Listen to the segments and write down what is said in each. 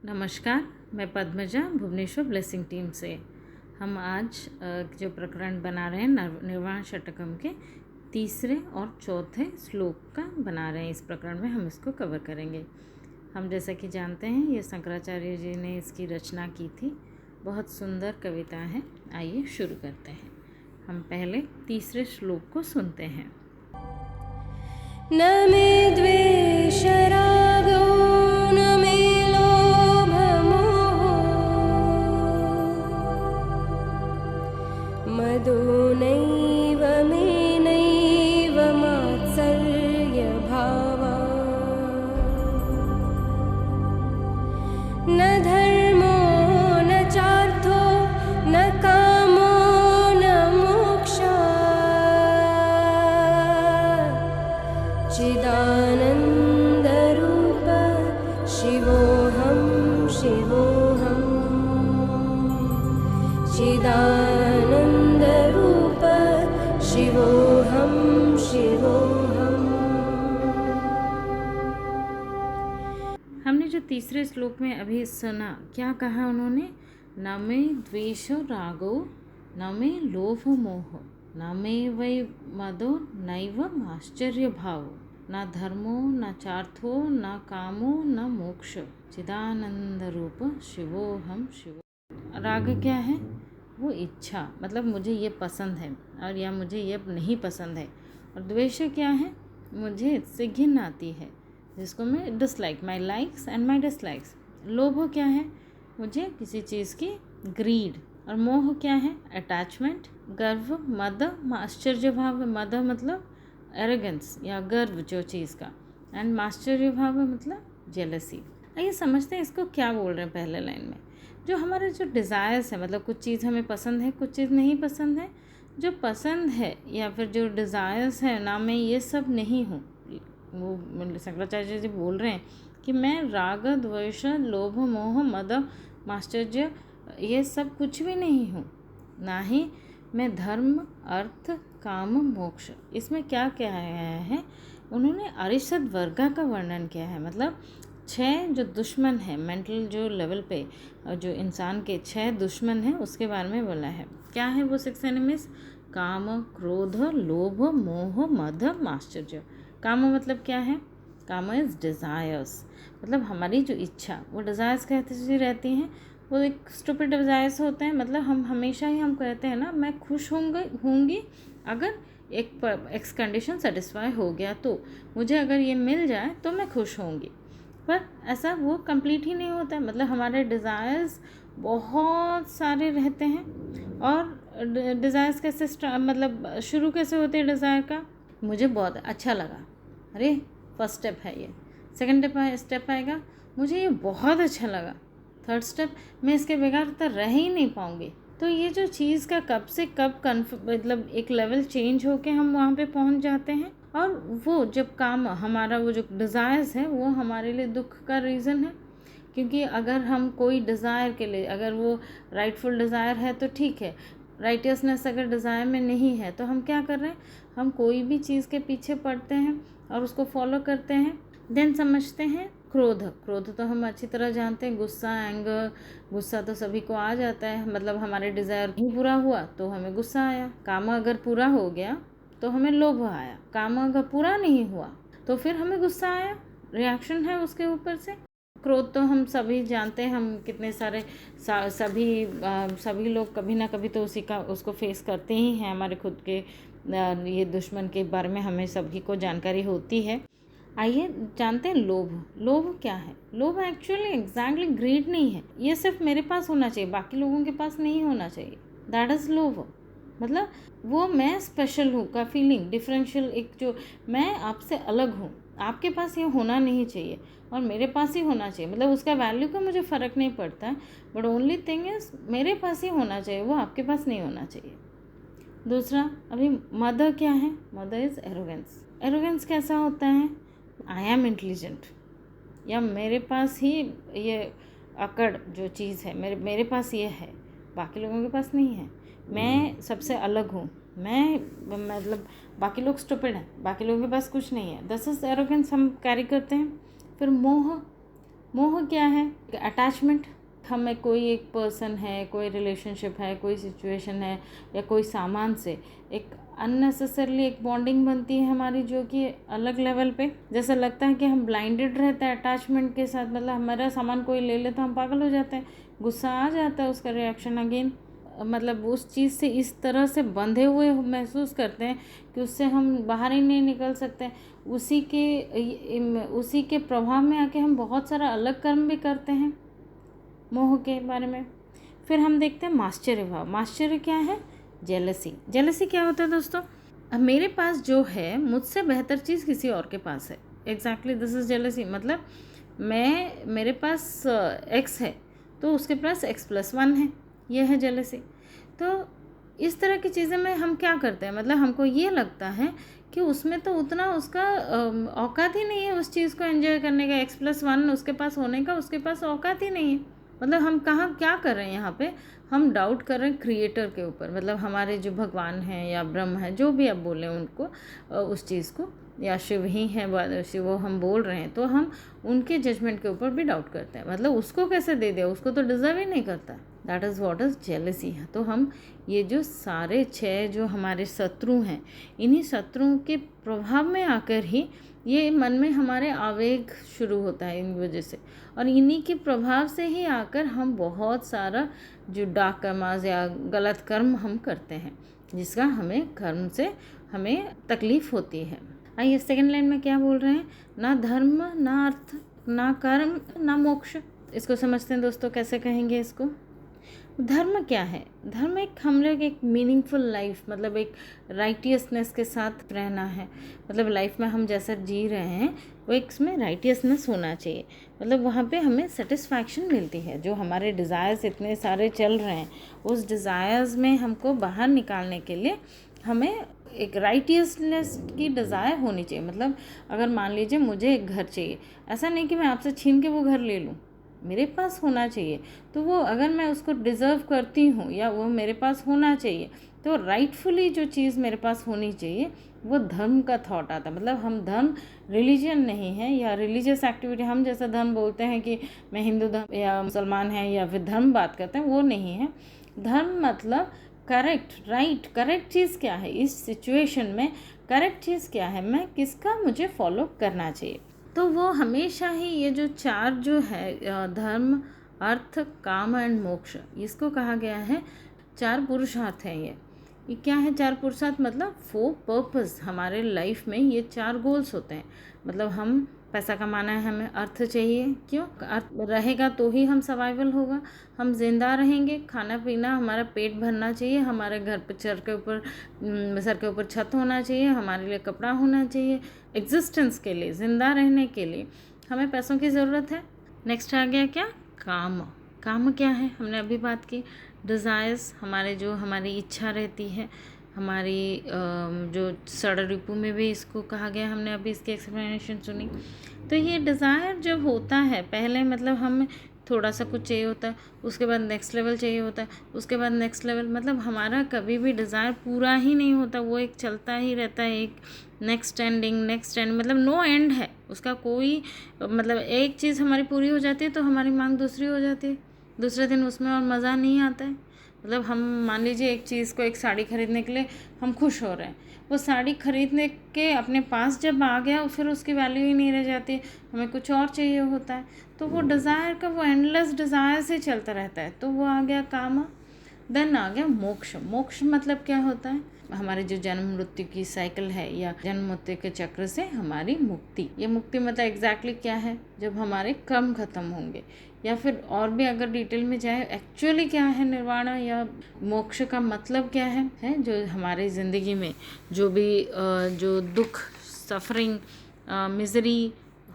नमस्कार, मैं Padmaja Bhubaneswar blessing team से। हम आज जो प्रकरण बना रहे हैं निर्वाण षटकम के तीसरे और चौथे श्लोक का बना रहे हैं। इस प्रकरण में हम इसको कवर करेंगे। हम जैसा कि जानते हैं ये शंकराचार्य जी ने इसकी रचना की थी। बहुत सुंदर कविता है। आइए शुरू करते हैं। हम पहले तीसरे श्लोक को सुनते हैं। न मे द्वेष रागो न मे लोभ मोहो मदो नैव मे नैव मात्सर्य भावा न धर्मो न चार्थो न कामो न मोक्षः चिदानन्दरूप शिवोऽहं शिवोऽहं चिदानन्दरूप शिवोऽहं शिवोऽहम्। हमने जो तीसरे श्लोक में अभी सुना, क्या कहा उन्होंने? न मे द्वेष रागो न मे लोभ मोह न मे वै मदो नैव आश्चर्य भावो न धर्मो न चार्थो न कामो न मोक्ष चिदानंद रूप शिवोहम शिवो। राग क्या है? वो इच्छा, मतलब मुझे ये पसंद है और या मुझे ये नहीं पसंद है। और द्वेष क्या है? मुझे इससे घिन आती है, जिसको मैं dislike, my likes and my dislikes. लोभ क्या है? मुझे किसी चीज़ की ग्रीड। और मोह क्या है? अटैचमेंट, गर्व, मद, आश्चर्य भाव। मद मतलब एरोगेंस या गर्व जो चीज़ का, एंड आश्चर्य भाव मतलब जेलसी। आइए समझते हैं इसको क्या बोल रहे हैं पहले लाइन में। जो हमारे जो डिज़ायर्स है, मतलब कुछ चीज़ हमें पसंद है, कुछ चीज़ नहीं पसंद है। जो पसंद है या फिर जो डिज़ायर्स है ना, मैं ये सब नहीं हूँ। वो शंकराचार्य जी बोल रहे हैं कि मैं राग द्वेष लोभ मोह मद माश्चर्य ये सब कुछ भी नहीं हूँ, ना ही मैं धर्म अर्थ काम मोक्ष। इसमें क्या क्या है? उन्होंने अरिषद वर्गा का वर्णन किया है। मतलब 6 जो दुश्मन है मेंटल जो लेवल पे, जो इंसान के 6 दुश्मन हैं उसके बारे में बोला है। क्या है वो 6 एनिमीज? काम, क्रोध, लोभ, मोह, मद, माश्चर्य। काम मतलब क्या है? काम इज डिज़ायर्स, मतलब हमारी जो इच्छा, वो डिज़ायर्स कैसी रहती हैं? वो एक स्टूपिड डिज़ायर्स होते हैं। मतलब हम हमेशा ही हम कहते हैं ना, मैं खुश होंगी अगर एक कंडीशन सेटिस्फाई हो गया, तो मुझे अगर ये मिल जाए तो मैं खुश होंगी। पर ऐसा वो कंप्लीट ही नहीं होता है। मतलब हमारे डिज़ायर्स बहुत सारे रहते हैं। और डिज़ायर्स कैसे मतलब शुरू कैसे होते हैं डिज़ायर का? मुझे बहुत अच्छा लगा, अरे फर्स्ट स्टेप है ये। सेकंड स्टेप आएगा, मुझे ये बहुत अच्छा लगा। थर्ड स्टेप, मैं इसके बगैर तो रह ही नहीं पाऊँगी। तो ये जो चीज़ का कब से कब मतलब एक लेवल चेंज होके हम वहाँ पे पहुँच जाते हैं। और वो जब काम हमारा वो जो डिज़ायर्स है वो हमारे लिए दुख का रीज़न है। क्योंकि अगर हम कोई डिज़ायर के लिए, अगर वो राइटफुल डिज़ायर है तो ठीक है, राइटियसनेस अगर डिज़ायर में नहीं है तो हम क्या कर रहे हैं? हम कोई भी चीज़ के पीछे पड़ते हैं और उसको फॉलो करते हैं। देन समझते हैं क्रोध। क्रोध तो हम अच्छी तरह जानते हैं, गुस्सा, एंगर। गुस्सा तो सभी को आ जाता है, मतलब हमारे डिज़ायर नहीं पूरा हुआ तो हमें गुस्सा आया। काम अगर पूरा हो गया तो हमें लोभ आया। काम अगर पूरा नहीं हुआ तो फिर हमें गुस्सा आया। रिएक्शन है उसके ऊपर से। क्रोध तो हम सभी जानते हैं, हम कितने सारे सभी लोग कभी ना कभी तो उसको फेस करते ही हैं। हमारे खुद के ये दुश्मन के बारे में हमें सभी को जानकारी होती है। आइए जानते हैं लोभ। लोभ क्या है? लोभ एक्चुअली एग्जैक्टली ग्रीड नहीं है। ये सिर्फ मेरे पास होना चाहिए, बाकी लोगों के पास नहीं होना चाहिए। दैट इज़ लोभ। मतलब वो मैं स्पेशल हूँ का फीलिंग, डिफरेंशियल, एक जो मैं आपसे अलग हूँ, आपके पास ये होना नहीं चाहिए और मेरे पास ही होना चाहिए। मतलब उसका वैल्यू का मुझे फ़र्क नहीं पड़ता है, बट ओनली थिंग इज़ मेरे पास ही होना चाहिए, वो आपके पास नहीं होना चाहिए। दूसरा, अभी मद क्या है? मद इज़ एरोगेंस। एरोगेंस कैसा होता है? आई एम इंटेलिजेंट, या मेरे पास ही ये अकड़ जो चीज़ है मेरे पास ये है, बाकी लोगों के पास नहीं है। मैं सबसे अलग हूँ, मैं मतलब बाकी लोग स्टूपिड हैं, बाकी लोगों के पास कुछ नहीं है। दिस इज एरोगेंस हम कैरी करते हैं। फिर मोह। मोह क्या है? अटैचमेंट। हमें कोई एक पर्सन है, कोई रिलेशनशिप है, कोई सिचुएशन है या कोई सामान से एक अननेसेसरली एक बॉन्डिंग बनती है हमारी, जो कि अलग लेवल पे जैसा लगता है कि हम ब्लाइंडेड रहते हैं अटैचमेंट के साथ। मतलब हमारा सामान कोई ले ले तो हम पागल हो जाते हैं, गुस्सा आ जाता है, उसका रिएक्शन अगेन, मतलब उस चीज़ से इस तरह से बंधे हुए महसूस करते हैं कि उससे हम बाहर ही नहीं निकल सकते। उसी के प्रभाव में आके हम बहुत सारा अलग कर्म भी करते हैं मोह के बारे में। फिर हम देखते हैं माश्चर्य भाव। माश्चर्य क्या है? जेलसी। जेलसी क्या होता है दोस्तों? अब मेरे पास जो है मुझसे बेहतर चीज़ किसी और के पास है। Exactly this is jealousy. मतलब मेरे पास एक्स है तो उसके पास x+1 है, यह है जेलसी। तो इस तरह की चीज़ें में हम क्या करते हैं, मतलब हमको ये लगता है कि उसमें तो उतना उसका औकात ही नहीं है उस चीज़ को एंजॉय करने का। x+1 उसके पास होने का उसके पास औकात ही नहीं है। मतलब हम कहाँ क्या कर रहे हैं यहाँ पे? हम डाउट कर रहे हैं क्रिएटर के ऊपर, मतलब हमारे जो भगवान हैं या ब्रह्म है, जो भी आप बोलें उनको, उस चीज़ को, या शिव ही हैं, शिव हम बोल रहे हैं, तो हम उनके जजमेंट के ऊपर भी डाउट करते हैं। मतलब उसको कैसे दे दिया, उसको तो डिज़र्व ही नहीं करता। That is what is jealousy है। तो हम ये जो सारे 6 जो हमारे शत्रु हैं, इन्हीं शत्रुओं के प्रभाव में आकर ही ये मन में हमारे आवेग शुरू होता है इन वजह से, और इन्हीं के प्रभाव से ही आकर हम बहुत सारा जो डार्क कर्मास या गलत कर्म हम करते हैं, जिसका हमें कर्म से हमें तकलीफ़ होती है। आइए सेकंड लाइन में क्या बोल रहे हैं? ना धर्म, ना अर्थ, ना कर्म, ना मोक्ष। इसको समझते हैं दोस्तों, कैसे कहेंगे इसको? धर्म क्या है? धर्म हम लोग एक मीनिंगफुल लाइफ, मतलब एक राइटियसनेस के साथ रहना है। मतलब लाइफ में हम जैसा जी रहे हैं वो एक इसमें राइटियसनेस होना चाहिए। मतलब वहाँ पे हमें सेटिस्फैक्शन मिलती है। जो हमारे डिज़ायर्स इतने सारे चल रहे हैं, उस डिज़ायर्स में हमको बाहर निकालने के लिए हमें एक राइटियसनेस की डिज़ायर होनी चाहिए। मतलब अगर मान लीजिए मुझे एक घर चाहिए, ऐसा नहीं कि मैं आपसे छीन के वो घर ले लूँ, मेरे पास होना चाहिए। तो वो अगर मैं उसको डिज़र्व करती हूँ या वो मेरे पास होना चाहिए, तो राइटफुली जो चीज़ मेरे पास होनी चाहिए वो धर्म का थॉट आता है। मतलब हम धर्म रिलीजन नहीं है या रिलीजियस एक्टिविटी, हम जैसा धर्म बोलते हैं कि मैं हिंदू धर्म या मुसलमान है या फिर धर्म बात करते हैं, वो नहीं है। धर्म मतलब करेक्ट, राइट, करेक्ट चीज़ क्या है इस सिचुएशन में, करेक्ट चीज़ क्या है, मैं किसका मुझे फॉलो करना चाहिए। तो वो हमेशा ही ये जो 4 जो है धर्म, अर्थ, काम एंड मोक्ष, इसको कहा गया है 4 पुरुषार्थ हैं। ये क्या है 4 पुरुषार्थ? मतलब 4 पर्पस। हमारे लाइफ में ये 4 गोल्स होते हैं। मतलब हम पैसा कमाना है, हमें अर्थ चाहिए। क्यों? अर्थ रहेगा तो ही हम सर्वाइवल होगा, हम जिंदा रहेंगे। खाना पीना, हमारा पेट भरना चाहिए, हमारे घर पर सर के ऊपर छत होना चाहिए, हमारे लिए कपड़ा होना चाहिए। एग्जिस्टेंस के लिए, ज़िंदा रहने के लिए हमें पैसों की ज़रूरत है। नेक्स्ट आ गया क्या? काम। काम क्या है? हमने अभी बात की। डिज़ायर्स, हमारी इच्छा रहती है, हमारी जो षड रिपु में भी इसको कहा गया, हमने अभी इसकी एक्सप्लेनेशन सुनी। तो ये डिज़ायर जब होता है, पहले मतलब हमें थोड़ा सा कुछ चाहिए होता है, उसके बाद नेक्स्ट लेवल चाहिए होता है, उसके बाद नेक्स्ट लेवल, मतलब हमारा कभी भी डिज़ायर पूरा ही नहीं होता, वो एक चलता ही रहता है, एक नेक्स्ट एंड, मतलब नो एंड है उसका कोई। मतलब एक चीज़ हमारी पूरी हो जाती है तो हमारी मांग दूसरी हो जाती है, दूसरे दिन उसमें और मज़ा नहीं आता है। मतलब हम मान लीजिए एक चीज़ को, एक साड़ी खरीदने के लिए हम खुश हो रहे हैं, वो साड़ी खरीदने के अपने पास जब आ गया फिर उसकी वैल्यू ही नहीं रह जाती, हमें कुछ और चाहिए होता है। तो वो डिज़ायर का, वो एंडलेस डिज़ायर से चलता रहता है। तो वो आ गया काम। देन आ गया मोक्ष। मोक्ष मतलब क्या होता है? हमारे जो जन्म मृत्यु की साइकिल है या जन्म मृत्यु के चक्र से हमारी मुक्ति। ये मुक्ति मतलब एग्जैक्टली क्या है? जब हमारे कर्म खत्म होंगे, या फिर और भी अगर डिटेल में जाए, एक्चुअली क्या है निर्वाण या मोक्ष का मतलब क्या है जो हमारे ज़िंदगी में जो भी जो दुख, सफरिंग, मिजरी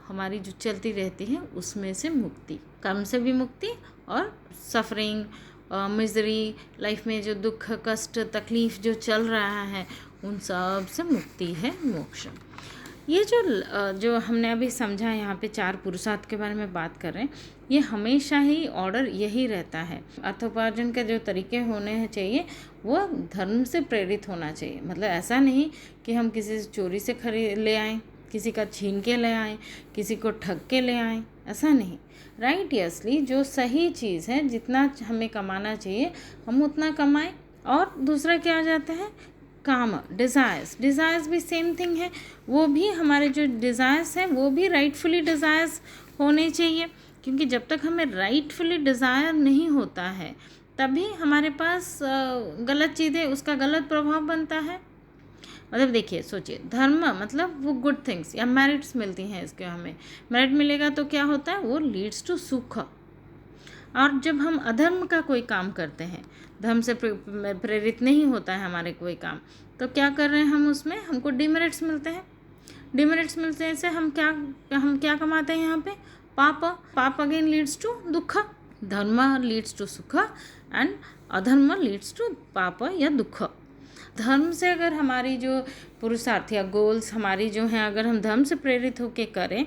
हमारी जो चलती रहती है, उसमें से मुक्ति। कर्म से भी मुक्ति और सफरिंग, मिजरी, लाइफ में जो दुख, कष्ट, तकलीफ़ जो चल रहा है, उन सब से मुक्ति है मोक्ष। ये जो हमने अभी समझा, यहाँ पे 4 पुरुषार्थ के बारे में बात कर रहे हैं, ये हमेशा ही ऑर्डर यही रहता है। अर्थोपार्जन के जो तरीके होने चाहिए वो धर्म से प्रेरित होना चाहिए। मतलब ऐसा नहीं कि हम किसी से चोरी से ले आएँ, किसी का छीन के ले आएँ, किसी को ठग के ले आएँ, ऐसा नहीं। राइटियसली जो सही चीज़ है, जितना हमें कमाना चाहिए हम उतना कमाएं। और दूसरा क्या आ जाता है, काम, डिज़ायर्स भी सेम थिंग है। वो भी हमारे जो डिज़ायर्स हैं वो भी राइटफुली डिज़ायर्स होने चाहिए, क्योंकि जब तक हमें राइटफुली डिज़ायर नहीं होता है तभी हमारे पास गलत चीज़ें, उसका गलत प्रभाव बनता है। मतलब देखिए, सोचिए, धर्म मतलब वो गुड थिंग्स या मेरिट्स मिलती हैं, इसके हमें मेरिट मिलेगा तो क्या होता है, वो लीड्स टू सुख। और जब हम अधर्म का कोई काम करते हैं, धर्म से प्रेरित नहीं होता है हमारे कोई काम, तो क्या कर रहे हैं हम, उसमें हमको डिमेरिट्स मिलते हैं। डिमेरिट्स मिलते से हम क्या कमाते हैं यहाँ पे, पाप अगेन लीड्स टू दुख। धर्म लीड्स टू सुख एंड अधर्म लीड्स टू पाप या दुख। धर्म से अगर हमारी जो पुरुषार्थ या गोल्स हमारी जो हैं, अगर हम धर्म से प्रेरित होकर करें,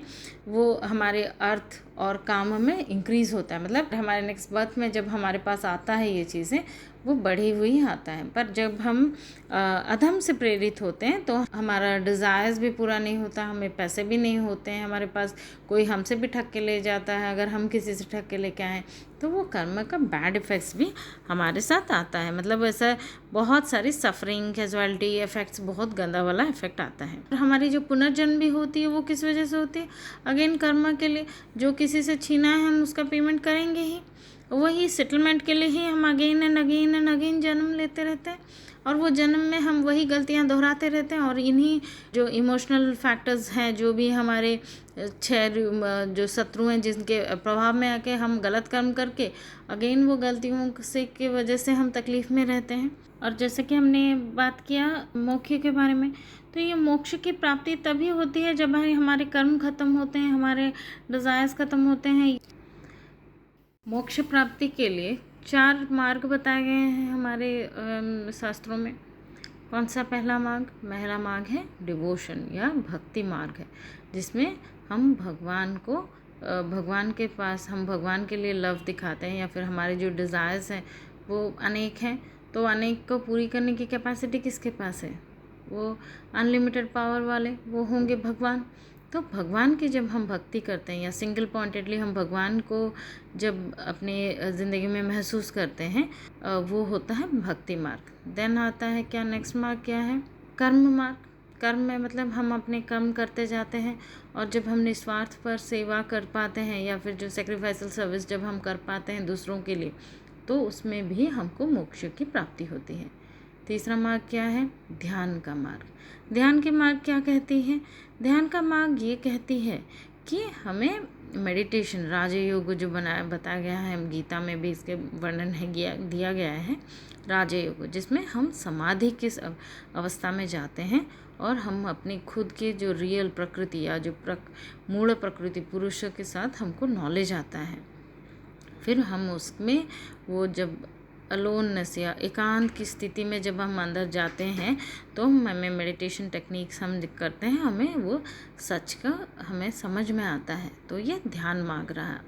वो हमारे अर्थ और काम में इंक्रीज़ होता है। मतलब हमारे नेक्स्ट बर्थ में जब हमारे पास आता है ये चीज़ें, वो बढ़ी हुई आता है। पर जब हम अधर्म से प्रेरित होते हैं तो हमारा डिज़ायर्स भी पूरा नहीं होता, हमें पैसे भी नहीं होते हैं हमारे पास, कोई हमसे भी ठग के ले जाता है, अगर हम किसी से ठग के लेके आएँ तो वो कर्म का बैड इफ़ेक्ट्स भी हमारे साथ आता है। मतलब ऐसा बहुत सारी सफरिंग, कैजुअलिटी इफ़ेक्ट्स, बहुत गंदा वाला इफ़ेक्ट आता है। हमारी जो पुनर्जन्म भी होती है वो किस वजह से होती है, अगेन कर्म के लिए। जो किसी से छीना है हम उसका पेमेंट करेंगे ही, वही सेटलमेंट के लिए ही हम अगेन एंड अगेन जन्म लेते रहते हैं, और वो जन्म में हम वही गलतियां दोहराते रहते हैं। और इन्हीं जो इमोशनल फैक्टर्स हैं, जो भी हमारे 6 जो शत्रु हैं, जिनके प्रभाव में आके हम गलत कर्म करके अगेन वो गलतियों से की वजह से हम तकलीफ़ में रहते हैं। और जैसे कि हमने बात किया मोक्ष के बारे में, तो ये मोक्ष की प्राप्ति तभी होती है जब हमारे कर्म खत्म होते हैं, हमारे डिज़ायर्स खत्म होते हैं। मोक्ष प्राप्ति के लिए 4 मार्ग बताए गए हैं हमारे शास्त्रों में। कौन सा पहला मार्ग है डिवोशन या भक्ति मार्ग है, जिसमें हम भगवान के पास हम भगवान के लिए लव दिखाते हैं, या फिर हमारे जो डिज़ायर्स हैं वो अनेक हैं, तो अनेक को पूरी करने की कैपेसिटी किसके पास है, वो अनलिमिटेड पावर वाले वो होंगे भगवान। तो भगवान की जब हम भक्ति करते हैं या सिंगल पॉइंटेडली हम भगवान को जब अपने ज़िंदगी में महसूस करते हैं, वो होता है भक्ति मार्ग। देन आता है क्या, नेक्स्ट मार्ग क्या है, कर्म मार्ग। कर्म में मतलब हम अपने कर्म करते जाते हैं, और जब हम निस्वार्थ पर सेवा कर पाते हैं या फिर जो सेक्रीफाइसल सर्विस जब हम कर पाते हैं दूसरों के लिए, तो उसमें भी हमको मोक्ष की प्राप्ति होती है। तीसरा मार्ग क्या है, ध्यान का मार्ग। ध्यान के मार्ग क्या कहती है, ध्यान का मार्ग ये कहती है कि हमें मेडिटेशन, राजयोग जो बताया गया है, गीता में भी इसके वर्णन है दिया गया है, राजयोग, जिसमें हम समाधि किस अवस्था में जाते हैं और हम अपनी खुद के जो रियल प्रकृति या जो मूल प्रकृति पुरुष के साथ हमको नॉलेज आता है। फिर हम उसमें वो जब अलोननेस या एकांत की स्थिति में जब हम अंदर जाते हैं तो हमें मेडिटेशन टेक्निक्स हम करते हैं, हमें वो सच का हमें समझ में आता है। तो ये ध्यान मार्ग रहा।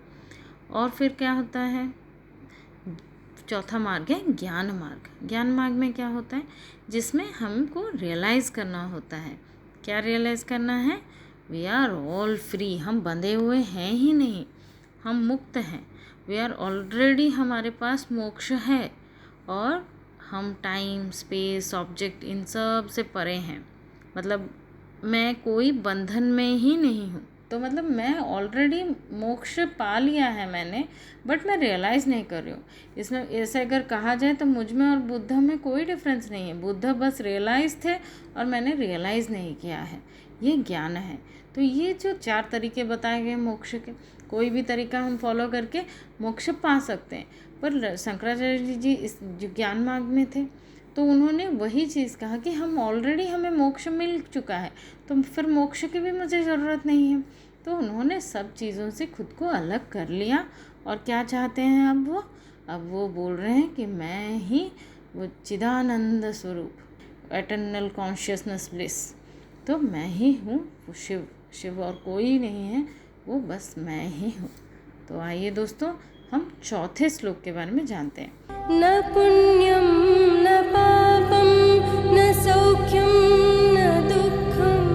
और फिर क्या होता है, चौथा मार्ग है ज्ञान मार्ग। ज्ञान मार्ग में क्या होता है, जिसमें हमको रियलाइज़ करना होता है। क्या रियलाइज़ करना है, वी आर ऑल फ्री, हम बंधे हुए हैं ही नहीं, हम मुक्त हैं। वी आर ऑलरेडी, हमारे पास मोक्ष है, और हम टाइम, स्पेस, ऑब्जेक्ट इन सब से परे हैं। मतलब मैं कोई बंधन में ही नहीं हूँ। तो मतलब मैं ऑलरेडी मोक्ष पा लिया है मैंने, बट मैं रियलाइज़ नहीं कर रही हूँ। इसमें ऐसे अगर कहा जाए तो मुझ में और बुद्ध में कोई डिफरेंस नहीं है। बुद्ध बस रियलाइज़ थे और मैंने रियलाइज़ नहीं किया है। ये ज्ञान है। तो ये जो 4 तरीके बताए गए मोक्ष के, कोई भी तरीका हम फॉलो करके मोक्ष पा सकते हैं। पर शंकराचार्य जी इस जो ज्ञान मार्ग में थे, तो उन्होंने वही चीज़ कहा कि हम ऑलरेडी, हमें मोक्ष मिल चुका है, तो फिर मोक्ष की भी मुझे ज़रूरत नहीं है। तो उन्होंने सब चीज़ों से खुद को अलग कर लिया, और क्या चाहते हैं अब वो बोल रहे हैं कि मैं ही वो चिदानंद स्वरूप, एटर्नल कॉन्शियसनेस ब्लिस, तो मैं ही हूँ शिव और कोई नहीं है, वो बस मैं ही हूँ। तो आइए दोस्तों, हम चौथे श्लोक के बारे में जानते हैं। न पुण्यम न पापम न सौख्यम न दुःखम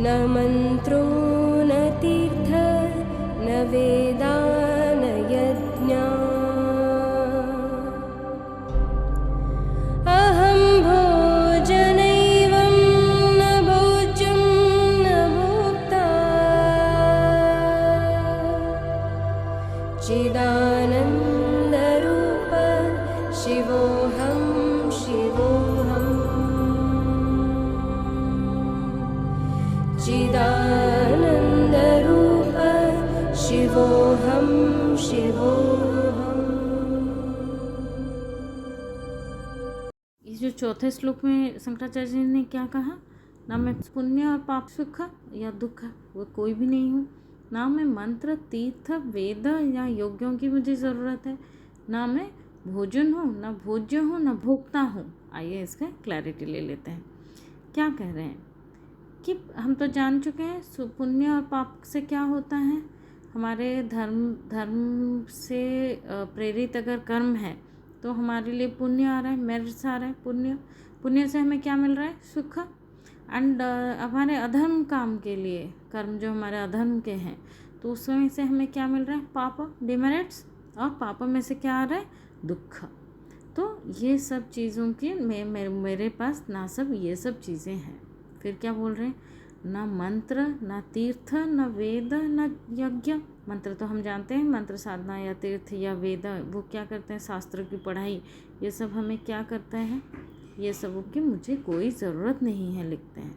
न मन्त्रो न तीर्थ न वेदा न यज्ञा अहं भोजनैवं न भोज्यं न भोक्ता चिदानन्दरूप शिवोऽहं शिवोऽहम् चिदानन्दरूप शिवोऽहं शिवोऽहम्। इस जो चौथे श्लोक में शंकराचार्य जी ने क्या कहा, ना मैं पुण्य और पाप सुख या दुख वो कोई भी नहीं हूँ, ना मैं मंत्र तीर्थ वेद या यज्ञों की मुझे ज़रूरत है, ना मैं भोजन हूँ, ना भोज्य हूँ, ना भोक्ता हूँ। आइए इसका क्लैरिटी ले लेते हैं। क्या कह रहे हैं कि हम तो जान चुके हैं पुण्य और पाप से क्या होता है। हमारे धर्म से प्रेरित अगर कर्म है तो हमारे लिए पुण्य आ रहा है, मेरिट्स आ रहा है। पुण्य से हमें क्या मिल रहा है, सुख। एंड हमारे अधर्म काम के लिए कर्म जो हमारे अधर्म के हैं तो उसमें से हमें क्या मिल रहा है, पाप, डिमेरिट्स। और पाप में से क्या आ रहा है, दुख। तो ये सब चीज़ों की मेरे पास ना सब ये सब चीज़ें हैं। फिर क्या बोल रहे हैं, ना मंत्र ना तीर्थ ना वेद ना यज्ञ। मंत्र तो हम जानते हैं, मंत्र साधना या तीर्थ या वेद वो क्या करते हैं, शास्त्र की पढ़ाई, ये सब हमें क्या करते हैं, ये सब की मुझे कोई ज़रूरत नहीं है लिखते हैं।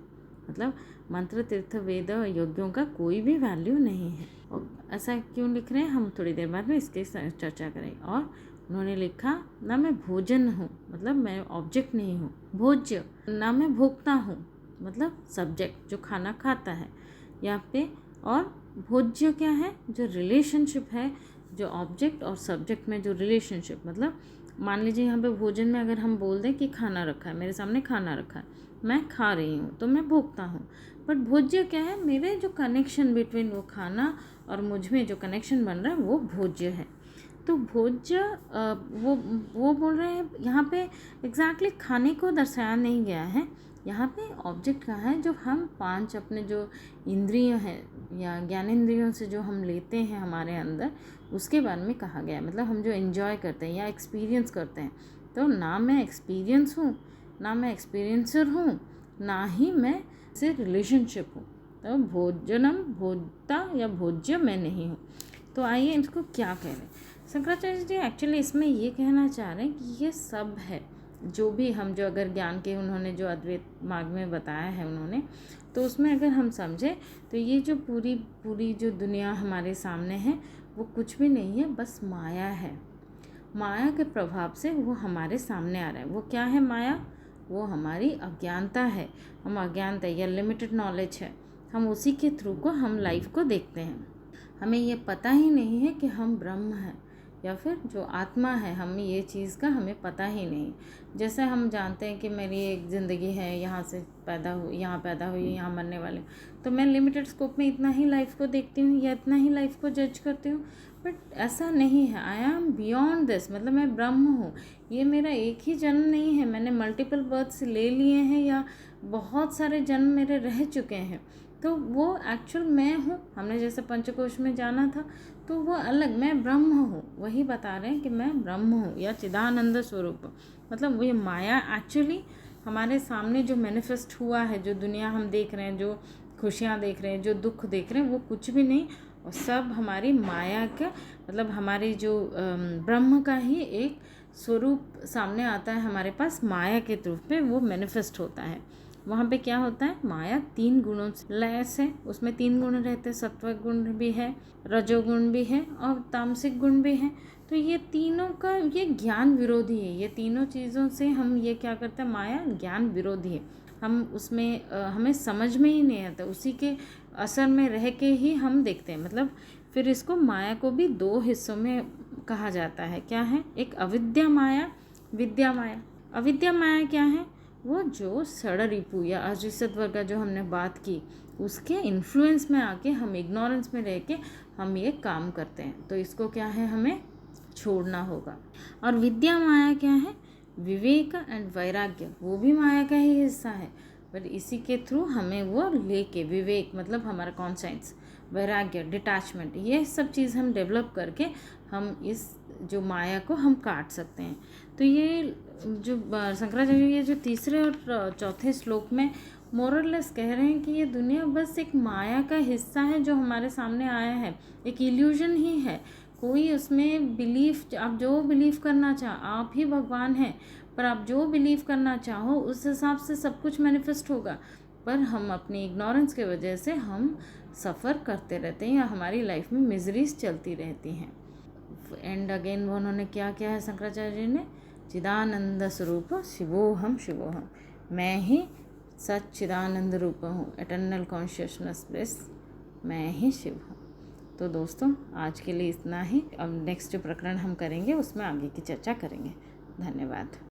मतलब मंत्र तीर्थ वेद यज्ञों का कोई भी वैल्यू नहीं है। और ऐसा क्यों लिख रहे हैं, हम थोड़ी देर बाद में इसकी चर्चा करें। और उन्होंने लिखा, ना मैं भोजन हूँ, मतलब मैं ऑब्जेक्ट नहीं हूँ। भोज्य, ना मैं भोक्ता हूँ, मतलब सब्जेक्ट जो खाना खाता है यहाँ पे। और भोज्य क्या है, जो रिलेशनशिप है, जो ऑब्जेक्ट और सब्जेक्ट में जो रिलेशनशिप। मतलब मान लीजिए यहाँ पे भोजन में अगर हम बोल दें कि खाना रखा है, मेरे सामने खाना रखा है, मैं खा रही हूँ तो मैं भोगता हूँ। बट भोज्य क्या है, मेरे जो कनेक्शन बिटवीन वो खाना और मुझ में जो कनेक्शन बन रहा है वो भोज्य है। तो भोज्य वो बोल रहे हैं यहाँ पे एग्जैक्टली खाने को दर्शाया नहीं गया है। यहाँ पे ऑब्जेक्ट कहा है, जो हम 5 अपने जो इंद्रिय हैं या ज्ञानेंद्रियों से जो हम लेते हैं हमारे अंदर, उसके बारे में कहा गया है। मतलब हम जो एंजॉय करते हैं या एक्सपीरियंस करते हैं। तो ना मैं एक्सपीरियंस हूँ, ना मैं एक्सपीरियंसर हूँ, ना ही मैं से रिलेशनशिप हूँ। तो भोजनम भोक्ता या भोज्य मैं नहीं हूँ। तो आइए इसको क्या कह रहे हैं शंकराचार्य जी। एक्चुअली इसमें ये कहना चाह रहे हैं कि ये सब है जो भी हम जो अगर ज्ञान के उन्होंने जो अद्वैत मार्ग में बताया है उन्होंने, तो उसमें अगर हम समझें तो ये जो पूरी जो दुनिया हमारे सामने है वो कुछ भी नहीं है, बस माया है। माया के प्रभाव से वो हमारे सामने आ रहा है। वो क्या है माया, वो हमारी अज्ञानता है। हम अज्ञानता या लिमिटेड नॉलेज है, हम उसी के थ्रू को हम लाइफ को देखते हैं। हमें ये पता ही नहीं है कि हम ब्रह्म हैं या फिर जो आत्मा है, हम ये चीज़ का हमें पता ही नहीं। जैसे हम जानते हैं कि मेरी एक ज़िंदगी है, यहाँ से पैदा हुई, यहाँ पैदा हुई, यहाँ मरने वाली, तो मैं लिमिटेड स्कोप में इतना ही लाइफ को देखती हूँ या इतना ही लाइफ को जज करती हूँ। बट ऐसा नहीं है, आई एम बियॉन्ड दिस। मतलब मैं ब्रह्म हूँ। ये मेरा एक ही जन्म नहीं है, मैंने मल्टीपल बर्थ्स ले लिए हैं या बहुत सारे जन्म मेरे रह चुके हैं। तो वो एक्चुअल मैं हूँ। हमने जैसे पंचकोश में जाना था तो वो अलग, मैं ब्रह्म हूँ। वही बता रहे हैं कि मैं ब्रह्म हूँ या चिदानंद स्वरूप। मतलब वो ये माया एक्चुअली हमारे सामने जो मैनिफेस्ट हुआ है, जो दुनिया हम देख रहे हैं, जो खुशियाँ देख रहे हैं, जो दुख देख रहे हैं, वो कुछ भी नहीं, और सब हमारी माया का, मतलब हमारी जो ब्रह्म का ही एक स्वरूप सामने आता है हमारे पास। माया के रूप में वो मैनिफेस्ट होता है। वहाँ पे क्या होता है, माया 3 गुणों से लैस है। उसमें 3 गुण रहते हैं, सत्व गुण भी है, रजोगुण भी है और तामसिक गुण भी है। तो ये तीनों का ये ज्ञान विरोधी है। ये तीनों चीज़ों से हम ये क्या करते हैं, माया ज्ञान विरोधी है। हम उसमें हमें समझ में ही नहीं आता, उसी के असर में रह के ही हम देखते हैं। मतलब फिर इसको माया को भी 2 हिस्सों में कहा जाता है। क्या है, एक अविद्या माया, विद्या माया। अविद्या माया क्या है, वो जो षड रिपु या अजिसत वर्ग का जो हमने बात की, उसके इन्फ्लुएंस में आके हम इग्नोरेंस में रह के हम ये काम करते हैं। तो इसको क्या है, हमें छोड़ना होगा। और विद्या माया क्या है, विवेक एंड वैराग्य, वो भी माया का ही हिस्सा है। पर इसी के थ्रू हमें वो लेके विवेक मतलब हमारा कॉन्शियस, वैराग्य, डिटैचमेंट, ये सब चीज़ हम डेवलप करके हम इस जो माया को हम काट सकते हैं। तो ये जो शंकराचार्य ये जो तीसरे और चौथे श्लोक में मोरलेस कह रहे हैं कि ये दुनिया बस एक माया का हिस्सा है जो हमारे सामने आया है, एक इल्यूजन ही है। कोई उसमें बिलीफ, आप जो बिलीव करना चाहो, आप ही भगवान हैं, पर आप जो बिलीव करना चाहो उस हिसाब से सब कुछ मैनिफेस्ट होगा। पर हम अपनी इग्नोरेंस के वजह से हम सफ़र करते रहते हैं या हमारी लाइफ में मिजरीज चलती रहती हैं। एंड अगेन वो उन्होंने क्या किया है शंकराचार्य जी ने, चिदानंद स्वरूप शिवोहम शिवोहम, मैं ही सच्चिदानंद रूप हूँ, एटर्नल कॉन्शियसनेस ब्लिस, मैं ही शिव हूँ। तो दोस्तों आज के लिए इतना ही। अब नेक्स्ट जो प्रकरण हम करेंगे उसमें आगे की चर्चा करेंगे। धन्यवाद।